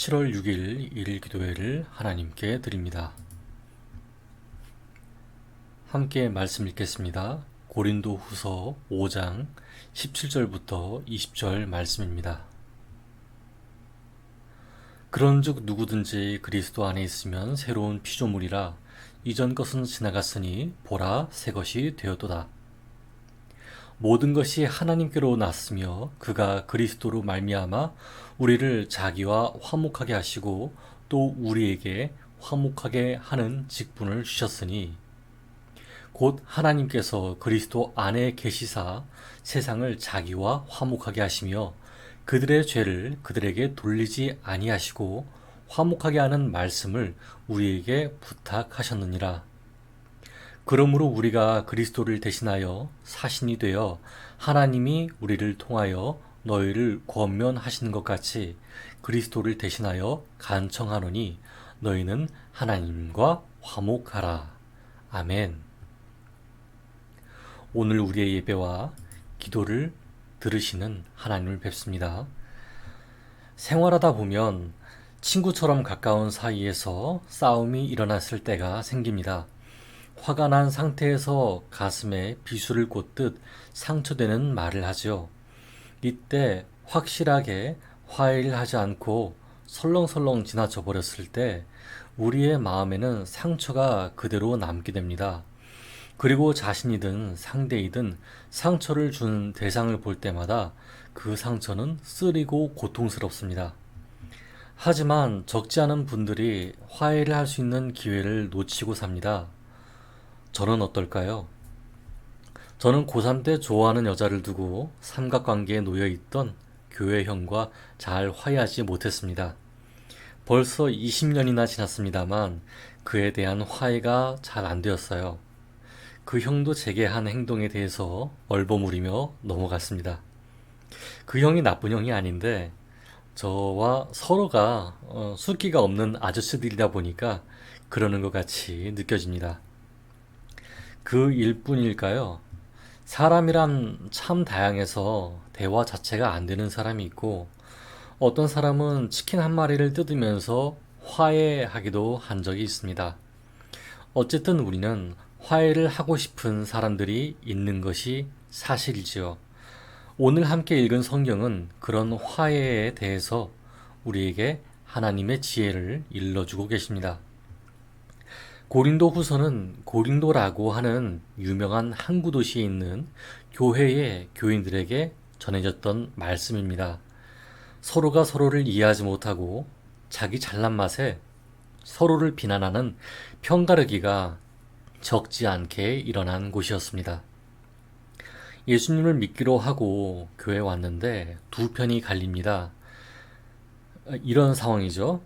7월 6일 일일 기도회를 하나님께 드립니다. 함께 말씀 읽겠습니다. 고린도 후서 5장 17절부터 20절 말씀입니다. 그런즉 누구든지 그리스도 안에 있으면 새로운 피조물이라 이전 것은 지나갔으니 보라 새 것이 되었도다. 모든 것이 하나님께로 났으며 그가 그리스도로 말미암아 우리를 자기와 화목하게 하시고 또 우리에게 화목하게 하는 직분을 주셨으니 곧 하나님께서 그리스도 안에 계시사 세상을 자기와 화목하게 하시며 그들의 죄를 그들에게 돌리지 아니하시고 화목하게 하는 말씀을 우리에게 부탁하셨느니라. 그러므로 우리가 그리스도를 대신하여 사신이 되어 하나님이 우리를 통하여 너희를 권면하시는 것 같이 그리스도를 대신하여 간청하노니 너희는 하나님과 화목하라. 아멘. 오늘 우리의 예배와 기도를 들으시는 하나님을 뵙습니다. 생활하다 보면 친구처럼 가까운 사이에서 싸움이 일어났을 때가 생깁니다. 화가 난 상태에서 가슴에 비수를 꽂듯 상처되는 말을 하죠. 이때 확실하게 화해를 하지 않고 설렁설렁 지나쳐 버렸을 때 우리의 마음에는 상처가 그대로 남게 됩니다. 그리고 자신이든 상대이든 상처를 준 대상을 볼 때마다 그 상처는 쓰리고 고통스럽습니다. 하지만 적지 않은 분들이 화해를 할 수 있는 기회를 놓치고 삽니다. 저는 어떨까요? 저는 고3 때 좋아하는 여자를 두고 삼각관계에 놓여있던 교회 형과 잘 화해하지 못했습니다. 벌써 20년이나 지났습니다만 그에 대한 화해가 잘 안 되었어요. 그 형도 제게 한 행동에 대해서 얼버무리며 넘어갔습니다. 그 형이 나쁜 형이 아닌데 저와 서로가 숫기가 없는 아저씨들이다 보니까 그러는 것 같이 느껴집니다. 그 일뿐일까요? 사람이란 참 다양해서 대화 자체가 안 되는 사람이 있고 어떤 사람은 치킨 한 마리를 뜯으면서 화해하기도 한 적이 있습니다. 어쨌든 우리는 화해를 하고 싶은 사람들이 있는 것이 사실이지요. 오늘 함께 읽은 성경은 그런 화해에 대해서 우리에게 하나님의 지혜를 일러주고 계십니다. 고린도 후서는 고린도라고 하는 유명한 항구 도시에 있는 교회의 교인들에게 전해졌던 말씀입니다. 서로가 서로를 이해하지 못하고 자기 잘난 맛에 서로를 비난하는 편가르기가 적지 않게 일어난 곳이었습니다. 예수님을 믿기로 하고 교회에 왔는데 두 편이 갈립니다. 이런 상황이죠.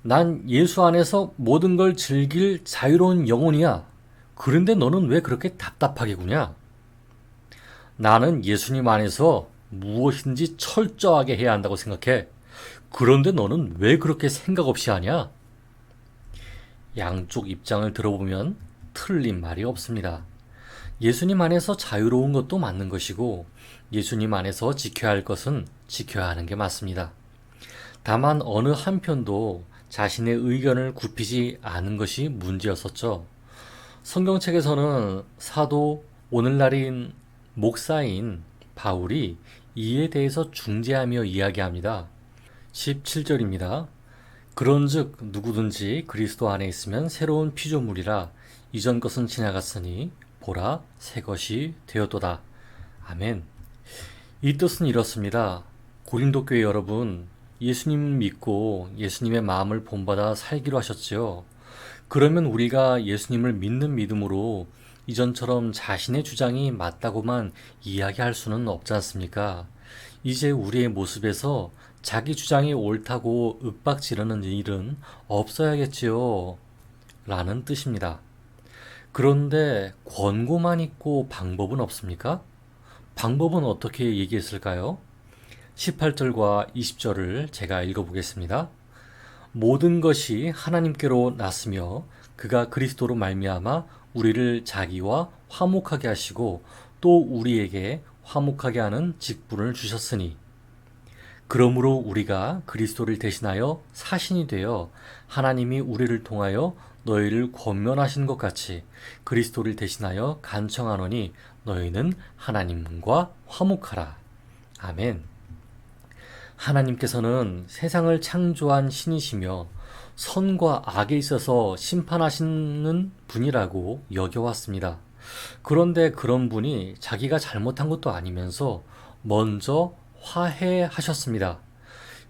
난 예수 안에서 모든 걸 즐길 자유로운 영혼이야. 그런데 너는 왜 그렇게 답답하게 구냐? 나는 예수님 안에서 무엇인지 철저하게 해야 한다고 생각해. 그런데 너는 왜 그렇게 생각 없이 하냐? 양쪽 입장을 들어보면 틀린 말이 없습니다. 예수님 안에서 자유로운 것도 맞는 것이고 예수님 안에서 지켜야 할 것은 지켜야 하는 게 맞습니다. 다만 어느 한편도 자신의 의견을 굽히지 않은 것이 문제였었죠. 성경책에서는 사도 오늘날인 목사인 바울이 이에 대해서 중재하며 이야기합니다. 17절입니다. 그런즉 누구든지 그리스도 안에 있으면 새로운 피조물이라 이전 것은 지나갔으니 보라 새 것이 되었도다. 아멘. 이 뜻은 이렇습니다. 고린도 교회 여러분, 예수님 믿고 예수님의 마음을 본받아 살기로 하셨지요. 그러면 우리가 예수님을 믿는 믿음으로 이전처럼 자신의 주장이 맞다고만 이야기할 수는 없지 않습니까? 이제 우리의 모습에서 자기 주장이 옳다고 윽박 지르는 일은 없어야겠지요. 라는 뜻입니다. 그런데 권고만 있고 방법은 없습니까? 방법은 어떻게 얘기했을까요? 18절과 20절을 제가 읽어보겠습니다. 모든 것이 하나님께로 났으며 그가 그리스도로 말미암아 우리를 자기와 화목하게 하시고 또 우리에게 화목하게 하는 직분을 주셨으니 그러므로 우리가 그리스도를 대신하여 사신이 되어 하나님이 우리를 통하여 너희를 권면하신 것 같이 그리스도를 대신하여 간청하노니 너희는 하나님과 화목하라. 아멘. 하나님께서는 세상을 창조한 신이시며 선과 악에 있어서 심판하시는 분이라고 여겨왔습니다. 그런데 그런 분이 자기가 잘못한 것도 아니면서 먼저 화해하셨습니다.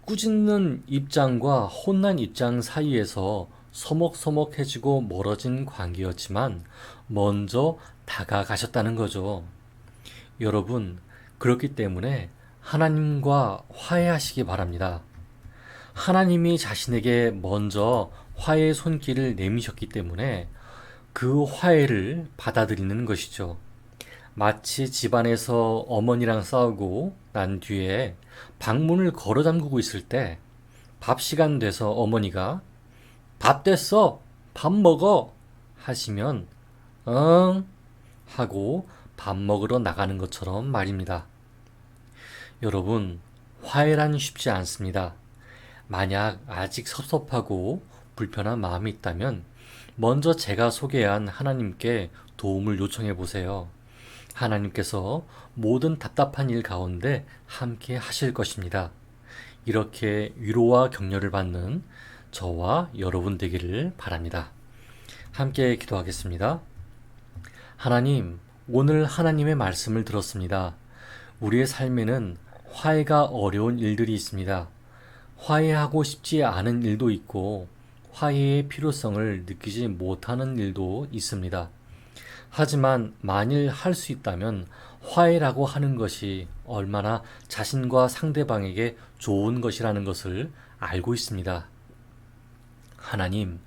꾸짖는 입장과 혼난 입장 사이에서 서먹서먹해지고 멀어진 관계였지만 먼저 다가가셨다는 거죠. 여러분, 그렇기 때문에 하나님과 화해하시기 바랍니다. 하나님이 자신에게 먼저 화해의 손길을 내미셨기 때문에 그 화해를 받아들이는 것이죠. 마치 집안에서 어머니랑 싸우고 난 뒤에 방문을 걸어 잠그고 있을 때 밥 시간 돼서 어머니가 밥 됐어! 밥 먹어! 하시면 응 하고 밥 먹으러 나가는 것처럼 말입니다. 여러분, 화해란 쉽지 않습니다. 만약 아직 섭섭하고 불편한 마음이 있다면 먼저 제가 소개한 하나님께 도움을 요청해 보세요. 하나님께서 모든 답답한 일 가운데 함께 하실 것입니다. 이렇게 위로와 격려를 받는 저와 여러분 되기를 바랍니다. 함께 기도하겠습니다. 하나님, 오늘 하나님의 말씀을 들었습니다. 우리의 삶에는 화해가 어려운 일들이 있습니다. 화해하고 싶지 않은 일도 있고 화해의 필요성을 느끼지 못하는 일도 있습니다. 하지만 만일 할 수 있다면 화해라고 하는 것이 얼마나 자신과 상대방에게 좋은 것이라는 것을 알고 있습니다. 하나님,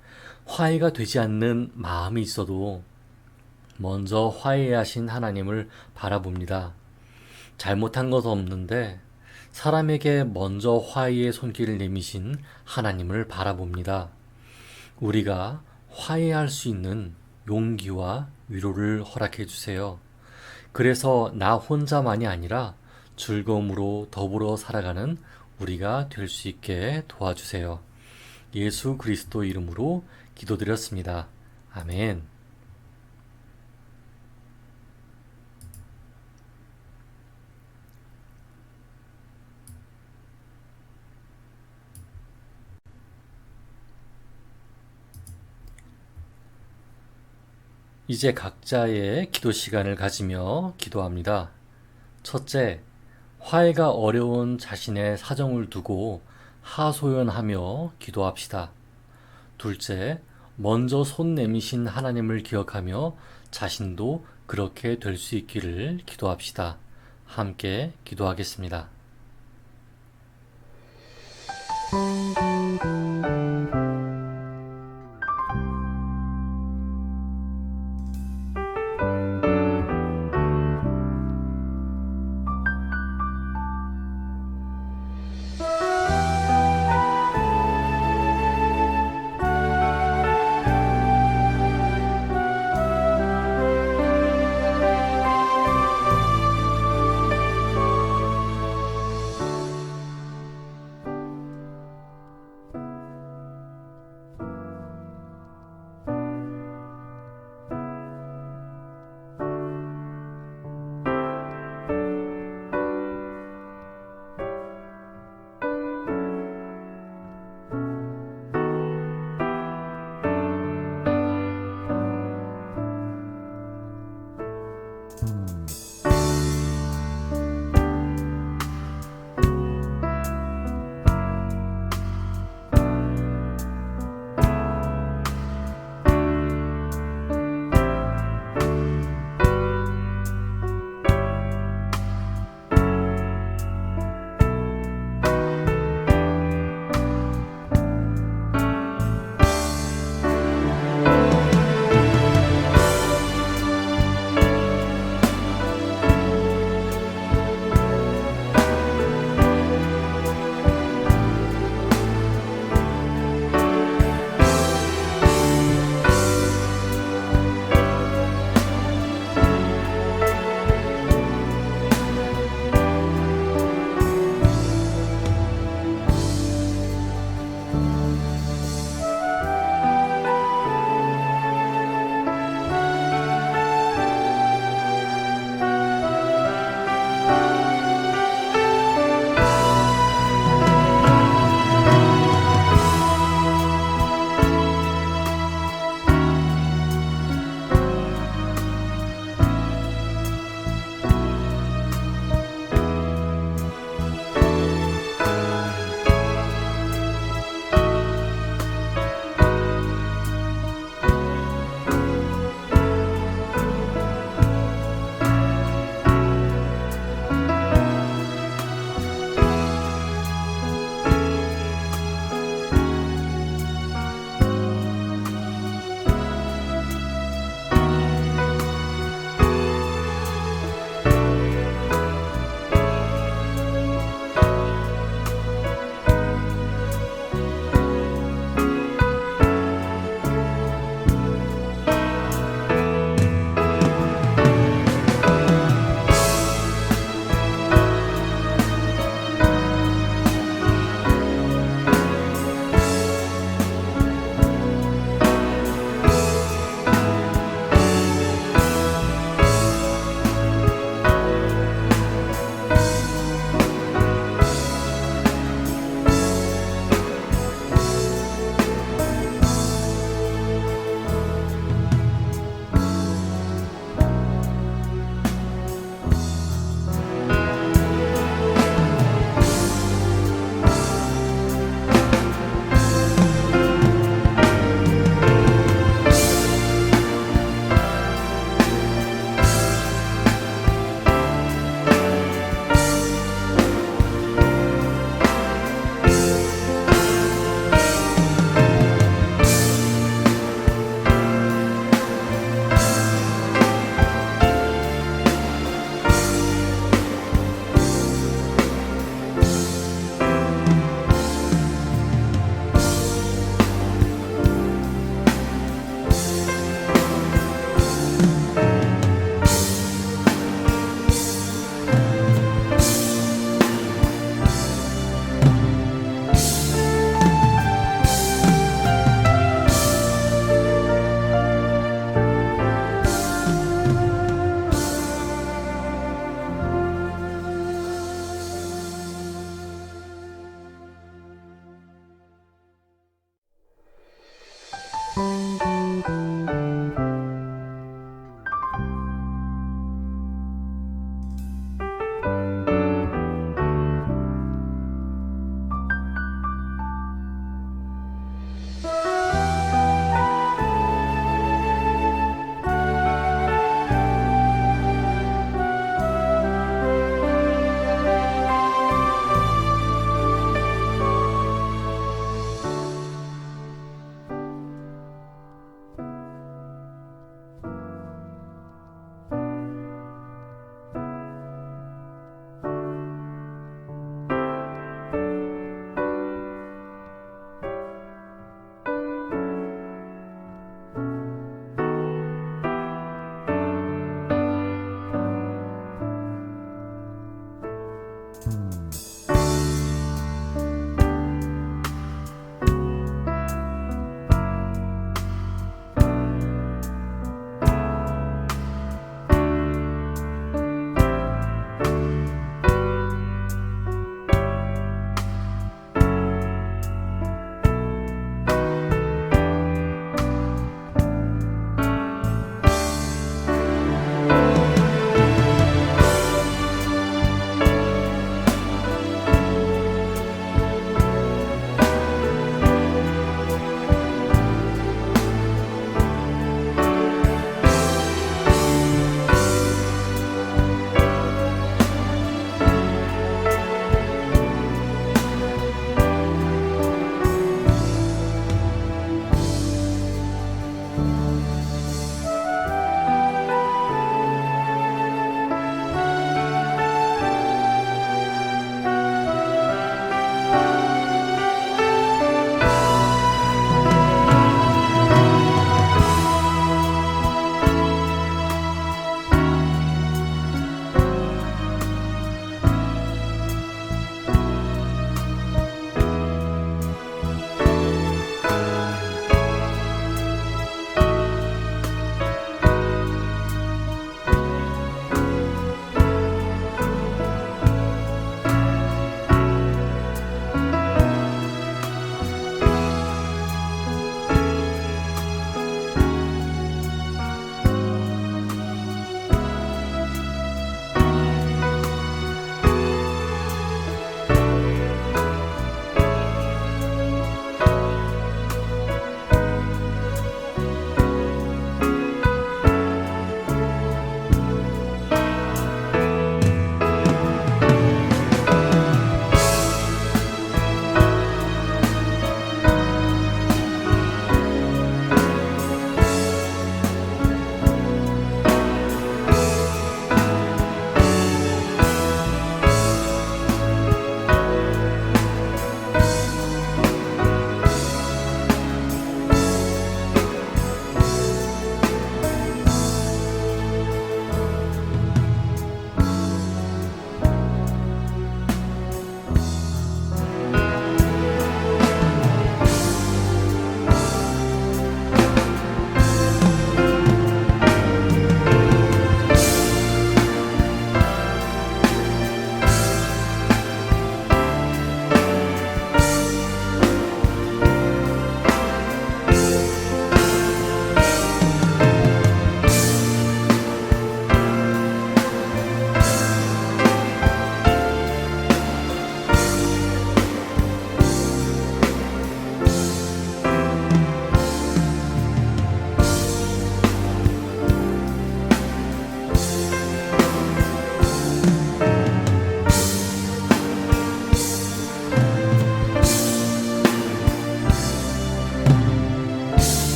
화해가 되지 않는 마음이 있어도 먼저 화해하신 하나님을 바라봅니다. 잘못한 것 없는데 사람에게 먼저 화해의 손길을 내미신 하나님을 바라봅니다. 우리가 화해할 수 있는 용기와 위로를 허락해 주세요. 그래서 나 혼자만이 아니라 즐거움으로 더불어 살아가는 우리가 될 수 있게 도와주세요. 예수 그리스도 이름으로 기도드렸습니다. 아멘. 이제 각자의 기도 시간을 가지며 기도합니다. 첫째, 화해가 어려운 자신의 사정을 두고 하소연하며 기도합시다. 둘째, 먼저 손 내미신 하나님을 기억하며 자신도 그렇게 될 수 있기를 기도합시다. 함께 기도하겠습니다.